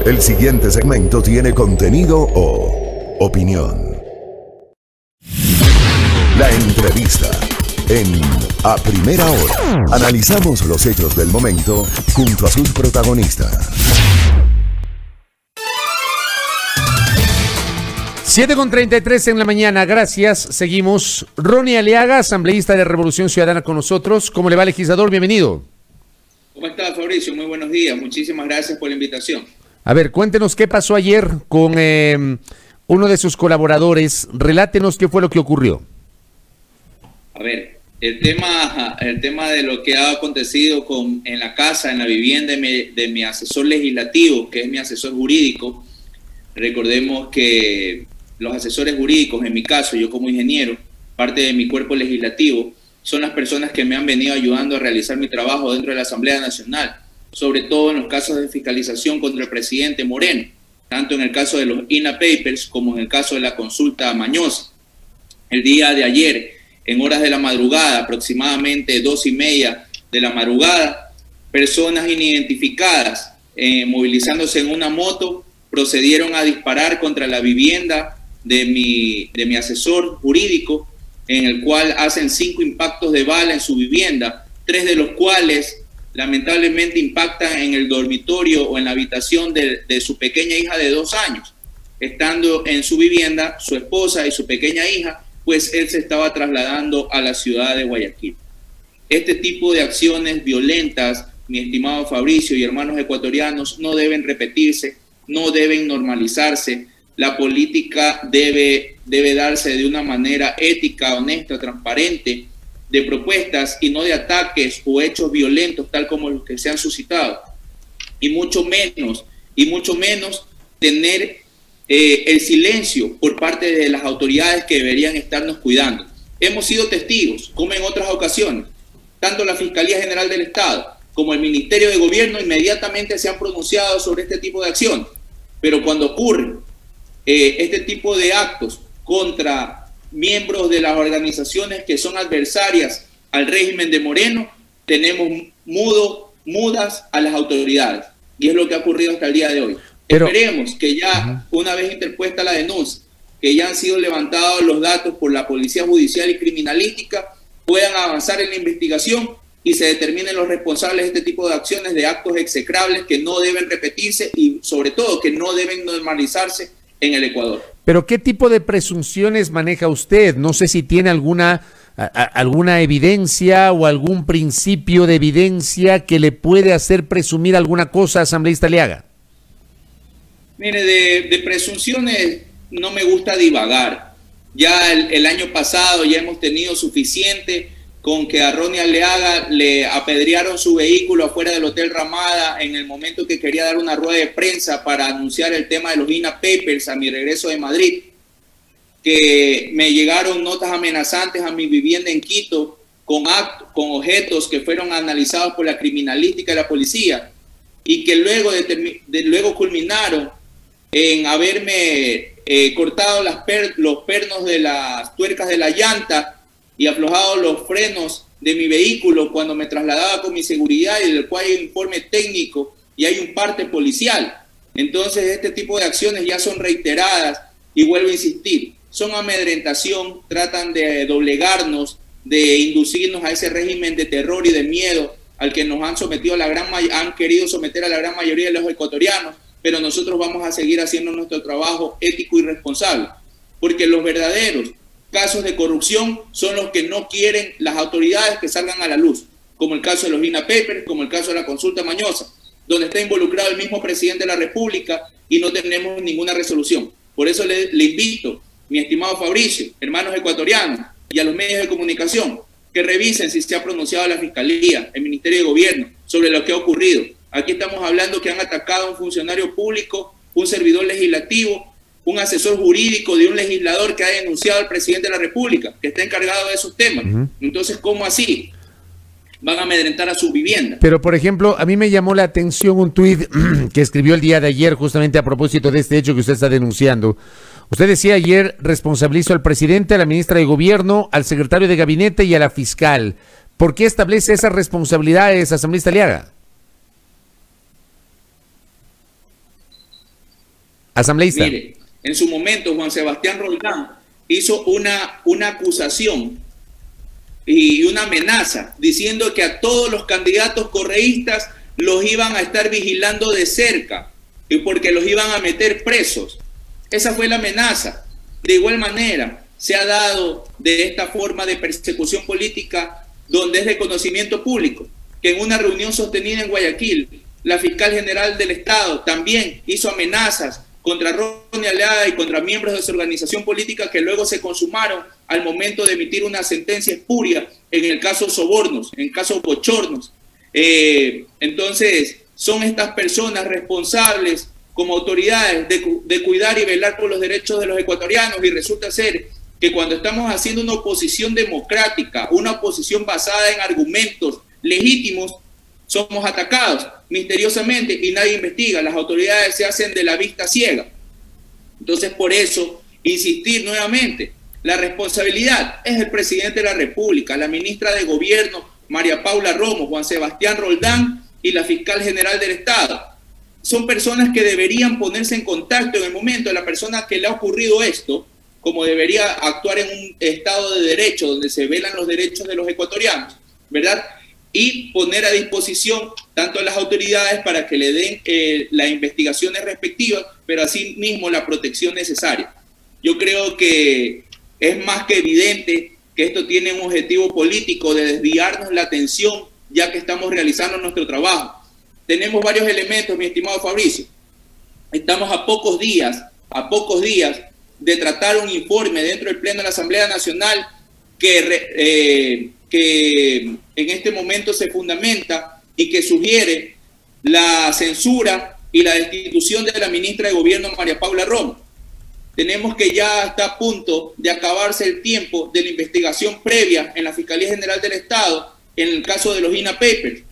El siguiente segmento tiene contenido o opinión. La entrevista en A Primera Hora. Analizamos los hechos del momento junto a sus protagonistas. 7:33 en la mañana, gracias. Seguimos. Ronnie Aliaga, asambleísta de Revolución Ciudadana con nosotros. ¿Cómo le va, legislador? Bienvenido. ¿Cómo está, Fabricio? Muy buenos días. Muchísimas gracias por la invitación. A ver, cuéntenos qué pasó ayer con uno de sus colaboradores. Relátenos qué fue lo que ocurrió. A ver, el tema de lo que ha acontecido en la casa, en la vivienda de mi asesor legislativo, que es mi asesor jurídico. Recordemos que los asesores jurídicos, en mi caso, yo como ingeniero, parte de mi cuerpo legislativo, son las personas que me han venido ayudando a realizar mi trabajo dentro de la Asamblea Nacional, sobre todo en los casos de fiscalización contra el presidente Moreno, tanto en el caso de los INA Papers como en el caso de la consulta mañosa. El día de ayer, en horas de la madrugada, aproximadamente 2:30 de la madrugada, personas inidentificadas, movilizándose en una moto, procedieron a disparar contra la vivienda de mi asesor jurídico, en el cual hacen 5 impactos de bala en su vivienda, 3 de los cuales lamentablemente impactan en el dormitorio o en la habitación de su pequeña hija de 2 años. Estando en su vivienda, su esposa y su pequeña hija, pues él se estaba trasladando a la ciudad de Guayaquil. Este tipo de acciones violentas, mi estimado Fabricio y hermanos ecuatorianos, no deben repetirse, no deben normalizarse. La política debe darse de una manera ética, honesta, transparente, de propuestas y no de ataques o hechos violentos tal como los que se han suscitado. Y mucho menos tener el silencio por parte de las autoridades que deberían estarnos cuidando. Hemos sido testigos, como en otras ocasiones, tanto la Fiscalía General del Estado como el Ministerio de Gobierno inmediatamente se han pronunciado sobre este tipo de acción. Pero cuando ocurren este tipo de actos contra miembros de las organizaciones que son adversarias al régimen de Moreno, tenemos mudas a las autoridades. Y es lo que ha ocurrido hasta el día de hoy. Pero esperemos que ya, una vez interpuesta la denuncia, que ya han sido levantados los datos por la Policía Judicial y Criminalística, puedan avanzar en la investigación y se determinen los responsables de este tipo de acciones, de actos execrables que no deben repetirse y sobre todo que no deben normalizarse en el Ecuador. Pero ¿qué tipo de presunciones maneja usted? No sé si tiene alguna evidencia o algún principio de evidencia que le puede hacer presumir alguna cosa, asambleísta Aliaga. Mire, de presunciones no me gusta divagar. Ya el año pasado ya hemos tenido suficiente con que a Ronnie Aliaga le apedrearon su vehículo afuera del Hotel Ramada en el momento que quería dar una rueda de prensa para anunciar el tema de los INA Papers a mi regreso de Madrid, que me llegaron notas amenazantes a mi vivienda en Quito con objetos que fueron analizados por la criminalística y la policía y que luego culminaron en haberme cortado los pernos de las tuercas de la llanta y aflojado los frenos de mi vehículo cuando me trasladaba con mi seguridad, y del cual hay un informe técnico y hay un parte policial. Entonces este tipo de acciones ya son reiteradas y vuelvo a insistir, son amedrentación, tratan de doblegarnos, de inducirnos a ese régimen de terror y de miedo al que nos han sometido han querido someter a la gran mayoría de los ecuatorianos, pero nosotros vamos a seguir haciendo nuestro trabajo ético y responsable, porque los verdaderos casos de corrupción son los que no quieren las autoridades que salgan a la luz, como el caso de los INA Papers, como el caso de la consulta mañosa, donde está involucrado el mismo presidente de la República y no tenemos ninguna resolución. Por eso le invito, mi estimado Fabricio, hermanos ecuatorianos y a los medios de comunicación, que revisen si se ha pronunciado la Fiscalía, el Ministerio de Gobierno, sobre lo que ha ocurrido. Aquí estamos hablando que han atacado a un funcionario público, un servidor legislativo, un asesor jurídico de un legislador que ha denunciado al presidente de la República, que está encargado de esos temas. Entonces, ¿cómo así van a amedrentar a su vivienda? Pero, por ejemplo, a mí me llamó la atención un tuit que escribió el día de ayer justamente a propósito de este hecho que usted está denunciando. Usted decía ayer, responsabilizo al presidente, a la ministra de Gobierno, al secretario de Gabinete y a la fiscal. ¿Por qué establece esas responsabilidades, asambleísta Aliaga? Asambleísta. Mire, en su momento Juan Sebastián Roldán hizo una acusación y una amenaza diciendo que a todos los candidatos correístas los iban a estar vigilando de cerca y porque los iban a meter presos. Esa fue la amenaza. De igual manera, se ha dado de esta forma de persecución política donde es de conocimiento público, que en una reunión sostenida en Guayaquil, la fiscal general del Estado también hizo amenazas contra Ronnie Aleaga y contra miembros de su organización política que luego se consumaron al momento de emitir una sentencia espuria en el caso Sobornos, en el caso Bochornos. Entonces, son estas personas responsables como autoridades de cuidar y velar por los derechos de los ecuatorianos, y resulta ser que cuando estamos haciendo una oposición democrática, una oposición basada en argumentos legítimos, somos atacados misteriosamente y nadie investiga. Las autoridades se hacen de la vista ciega. Entonces, por eso, insistir nuevamente, la responsabilidad es el presidente de la República, la ministra de Gobierno, María Paula Romo, Juan Sebastián Roldán y la fiscal general del Estado. Son personas que deberían ponerse en contacto en el momento de la persona que le ha ocurrido esto, como debería actuar en un Estado de Derecho, donde se velan los derechos de los ecuatorianos, ¿verdad? Y poner a disposición tanto a las autoridades para que le den las investigaciones respectivas, pero asimismo la protección necesaria. Yo creo que es más que evidente que esto tiene un objetivo político de desviarnos la atención, ya que estamos realizando nuestro trabajo. Tenemos varios elementos, mi estimado Fabricio. Estamos a pocos días de tratar un informe dentro del Pleno de la Asamblea Nacional que en este momento se fundamenta y que sugiere la censura y la destitución de la ministra de Gobierno, María Paula Romo. Tenemos que ya está a punto de acabarse el tiempo de la investigación previa en la Fiscalía General del Estado en el caso de los INA Papers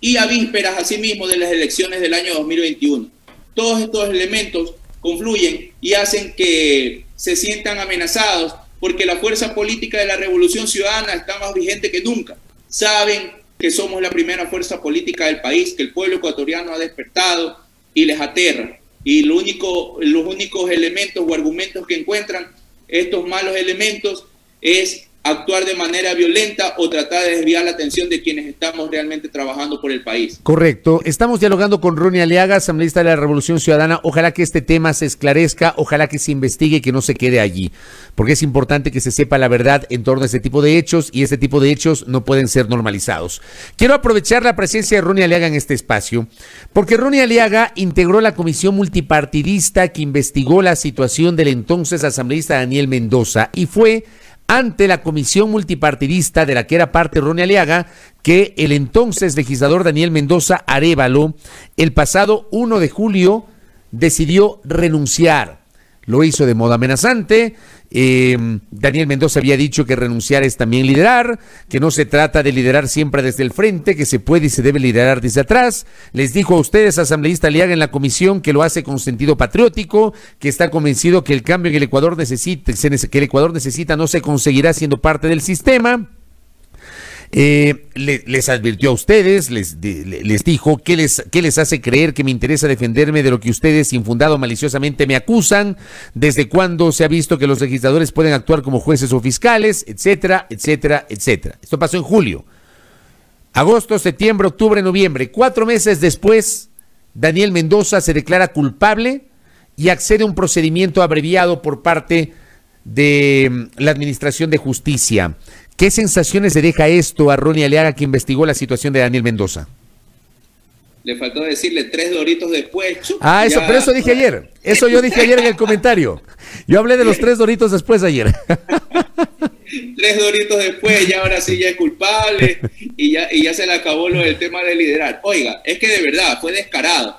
y a vísperas asimismo de las elecciones del año 2021. Todos estos elementos confluyen y hacen que se sientan amenazados porque la fuerza política de la Revolución Ciudadana está más vigente que nunca. Saben que somos la primera fuerza política del país, que el pueblo ecuatoriano ha despertado y les aterra. Y los únicos elementos o argumentos que encuentran estos malos elementos es actuar de manera violenta o tratar de desviar la atención de quienes estamos realmente trabajando por el país. Correcto. Estamos dialogando con Ronnie Aleaga, asambleísta de la Revolución Ciudadana. Ojalá que este tema se esclarezca, ojalá que se investigue y que no se quede allí, porque es importante que se sepa la verdad en torno a este tipo de hechos, y este tipo de hechos no pueden ser normalizados. Quiero aprovechar la presencia de Ronnie Aleaga en este espacio, porque Ronnie Aleaga integró la comisión multipartidista que investigó la situación del entonces asambleísta Daniel Mendoza, y fue ante la comisión multipartidista de la que era parte Ronnie Aleaga que el entonces legislador Daniel Mendoza Arévalo el pasado 1 de julio decidió renunciar. Lo hizo de modo amenazante. Daniel Mendoza había dicho que renunciar es también liderar, que no se trata de liderar siempre desde el frente, que se puede y se debe liderar desde atrás. Les dijo a ustedes, asambleísta Aleaga, en la comisión, que lo hace con sentido patriótico, que está convencido que el cambio que el Ecuador necesita no se conseguirá siendo parte del sistema. Les advirtió a ustedes, les dijo ¿qué les hace creer que me interesa defenderme de lo que ustedes infundado maliciosamente me acusan? ¿Desde cuándo se ha visto que los legisladores pueden actuar como jueces o fiscales? Etcétera, etcétera, etcétera. Esto pasó en julio. Agosto, septiembre, octubre, noviembre. 4 meses después, Daniel Mendoza se declara culpable y accede a un procedimiento abreviado por parte de la Administración de Justicia. ¿Qué sensaciones le deja esto a Ronnie Aleaga, que investigó la situación de Daniel Mendoza? Le faltó decirle 3 doritos después. Pero eso dije ayer. Eso yo dije ayer en el comentario. Yo hablé de los 3 doritos después ayer. 3 doritos después, ya ahora sí ya es culpable y ya se le acabó lo del tema de liderar. Oiga, es que de verdad fue descarado.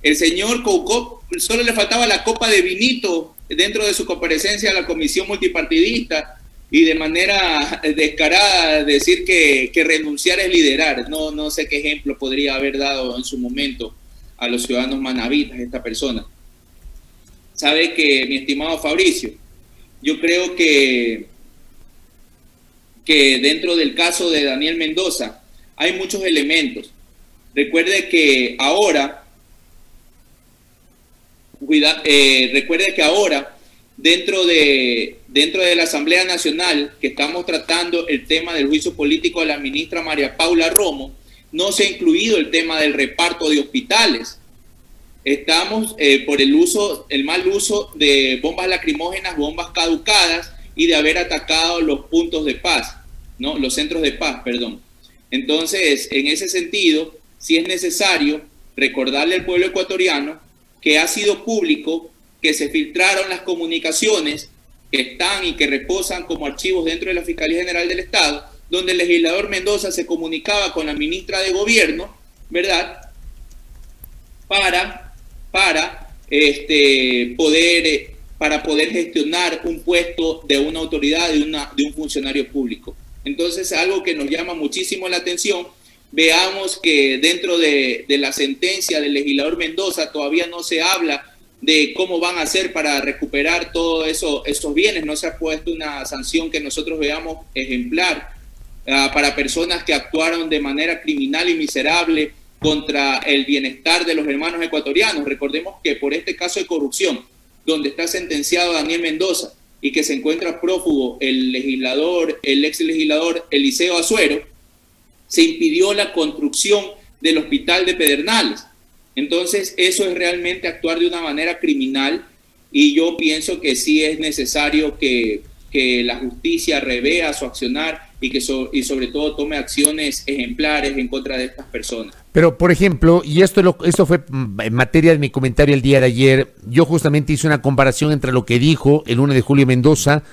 El señor Coucó solo le faltaba la copa de vinito dentro de su comparecencia a la comisión multipartidista y de manera descarada decir que renunciar es liderar. No sé qué ejemplo podría haber dado en su momento a los ciudadanos manavitas esta persona. Sabe que, mi estimado Fabricio, yo creo que dentro del caso de Daniel Mendoza hay muchos elementos. Recuerde que ahora recuerde que ahora, dentro de la Asamblea Nacional, que estamos tratando el tema del juicio político de la ministra María Paula Romo, no se ha incluido el tema del reparto de hospitales. Estamos por el mal uso de bombas lacrimógenas, bombas caducadas y de haber atacado los puntos de paz, ¿no? Los centros de paz, perdón. Entonces, en ese sentido, sí es necesario recordarle al pueblo ecuatoriano que ha sido público, que se filtraron las comunicaciones que están y que reposan como archivos dentro de la Fiscalía General del Estado, donde el legislador Mendoza se comunicaba con la ministra de Gobierno, ¿verdad?, para poder gestionar un puesto de una autoridad, de un funcionario público. Entonces, algo que nos llama muchísimo la atención. Veamos que dentro de la sentencia del legislador Mendoza todavía no se habla de cómo van a hacer para recuperar todos esos bienes. No se ha puesto una sanción que nosotros veamos ejemplar para personas que actuaron de manera criminal y miserable contra el bienestar de los hermanos ecuatorianos. Recordemos que por este caso de corrupción, donde está sentenciado Daniel Mendoza y que se encuentra prófugo el ex legislador Eliseo Azuero, se impidió la construcción del hospital de Pedernales. Entonces, eso es realmente actuar de una manera criminal, y yo pienso que sí es necesario que la justicia revea su accionar y sobre todo tome acciones ejemplares en contra de estas personas. Pero, por ejemplo, y esto fue en materia de mi comentario el día de ayer, yo justamente hice una comparación entre lo que dijo el 1 de julio Mendoza,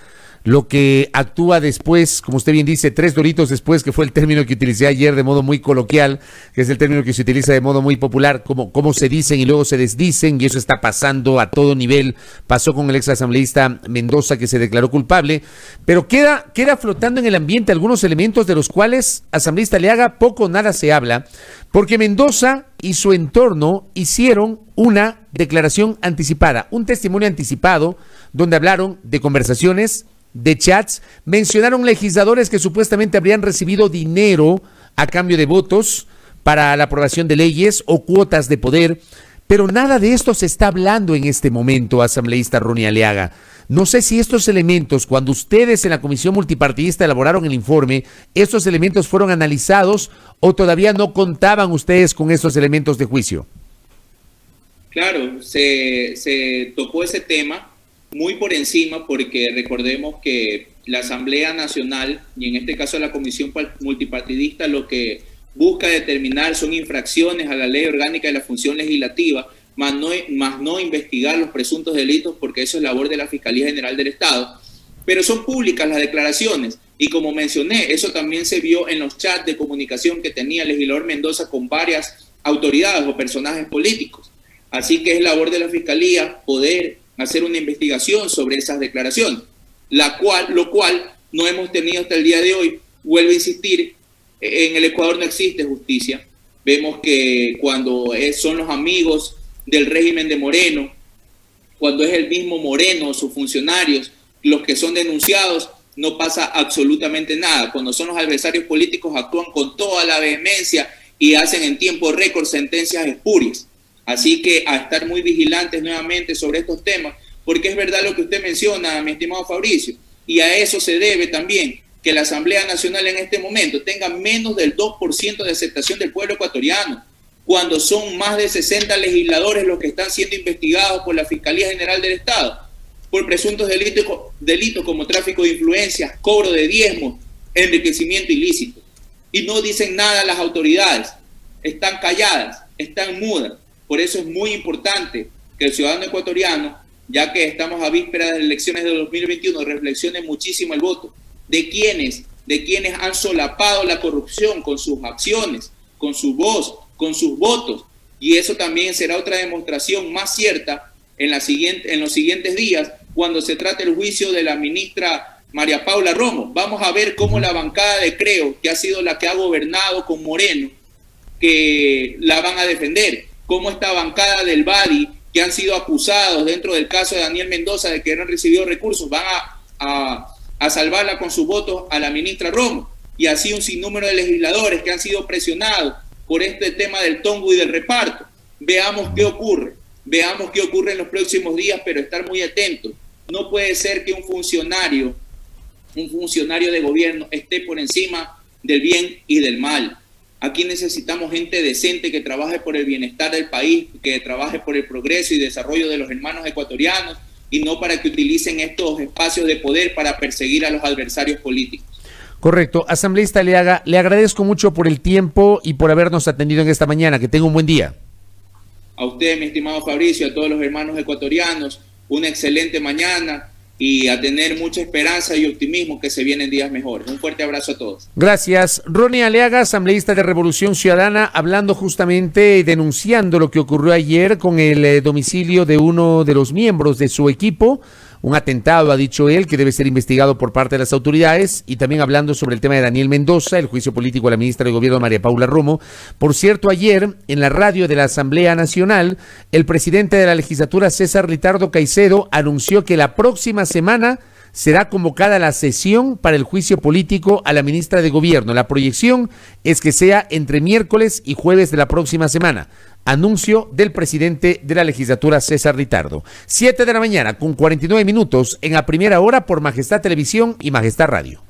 lo que actúa después, como usted bien dice, 3 doritos después, que fue el término que utilicé ayer de modo muy coloquial, que es el término que se utiliza de modo muy popular, como se dicen y luego se desdicen, y eso está pasando a todo nivel. Pasó con el ex asambleísta Mendoza, que se declaró culpable, pero queda flotando en el ambiente algunos elementos de los cuales asambleísta Leaga poco o nada se habla, porque Mendoza y su entorno hicieron una declaración anticipada, un testimonio anticipado, donde hablaron de conversaciones, de chats, mencionaron legisladores que supuestamente habrían recibido dinero a cambio de votos para la aprobación de leyes o cuotas de poder, pero nada de esto se está hablando en este momento, asambleísta Ronnie Aliaga. No sé si estos elementos, cuando ustedes en la comisión multipartidista elaboraron el informe, estos elementos fueron analizados o todavía no contaban ustedes con estos elementos de juicio. Claro, se tocó ese tema muy por encima, porque recordemos que la Asamblea Nacional, y en este caso la Comisión Multipartidista, lo que busca determinar son infracciones a la Ley Orgánica de la Función Legislativa, más no investigar los presuntos delitos, porque eso es labor de la Fiscalía General del Estado. Pero son públicas las declaraciones, y como mencioné, eso también se vio en los chats de comunicación que tenía el legislador Mendoza con varias autoridades o personajes políticos. Así que es labor de la Fiscalía poder hacer una investigación sobre esas declaraciones, lo cual no hemos tenido hasta el día de hoy. Vuelvo a insistir, en el Ecuador no existe justicia. Vemos que cuando son los amigos del régimen de Moreno, cuando es el mismo Moreno, sus funcionarios, los que son denunciados, no pasa absolutamente nada. Cuando son los adversarios políticos, actúan con toda la vehemencia y hacen en tiempo récord sentencias espurias. Así que a estar muy vigilantes nuevamente sobre estos temas, porque es verdad lo que usted menciona, mi estimado Fabricio, y a eso se debe también que la Asamblea Nacional en este momento tenga menos del 2% de aceptación del pueblo ecuatoriano, cuando son más de 60 legisladores los que están siendo investigados por la Fiscalía General del Estado por presuntos delitos como tráfico de influencias, cobro de diezmos, enriquecimiento ilícito. Y no dicen nada las autoridades, están calladas, están mudas. Por eso es muy importante que el ciudadano ecuatoriano, ya que estamos a vísperas de las elecciones de 2021, reflexione muchísimo el voto. ¿De quienes han solapado la corrupción con sus acciones, con su voz, con sus votos? Y eso también será otra demostración más cierta en los siguientes días, cuando se trate el juicio de la ministra María Paula Romo. Vamos a ver cómo la bancada de Creo, que ha sido la que ha gobernado con Moreno, que la van a defender. Cómo esta bancada del Badi, que han sido acusados dentro del caso de Daniel Mendoza de que no han recibido recursos, van a salvarla con sus votos a la ministra Romo. Y así un sinnúmero de legisladores que han sido presionados por este tema del tongo y del reparto. Veamos qué ocurre. veamos qué ocurre en los próximos días, pero estar muy atentos. No puede ser que un funcionario de gobierno esté por encima del bien y del mal. Aquí necesitamos gente decente que trabaje por el bienestar del país, que trabaje por el progreso y desarrollo de los hermanos ecuatorianos, y no para que utilicen estos espacios de poder para perseguir a los adversarios políticos. Correcto. Asambleísta Aliaga, le agradezco mucho por el tiempo y por habernos atendido en esta mañana. Que tenga un buen día. A usted, mi estimado Fabricio, a todos los hermanos ecuatorianos, una excelente mañana y a tener mucha esperanza y optimismo que se vienen días mejores. Un fuerte abrazo a todos. Gracias. Ronnie Aliaga, asambleísta de Revolución Ciudadana, hablando justamente y denunciando lo que ocurrió ayer con el domicilio de uno de los miembros de su equipo. Un atentado, ha dicho él, que debe ser investigado por parte de las autoridades, y también hablando sobre el tema de Daniel Mendoza, el juicio político a la ministra de Gobierno María Paula Romo. Por cierto, ayer, en la radio de la Asamblea Nacional, el presidente de la legislatura, César Ritardo Caicedo, anunció que la próxima semana será convocada la sesión para el juicio político a la ministra de Gobierno. La proyección es que sea entre miércoles y jueves de la próxima semana. Anuncio del presidente de la legislatura, César Ritardo. 7 de la mañana con 49 minutos en A Primera Hora por Majestad Televisión y Majestad Radio.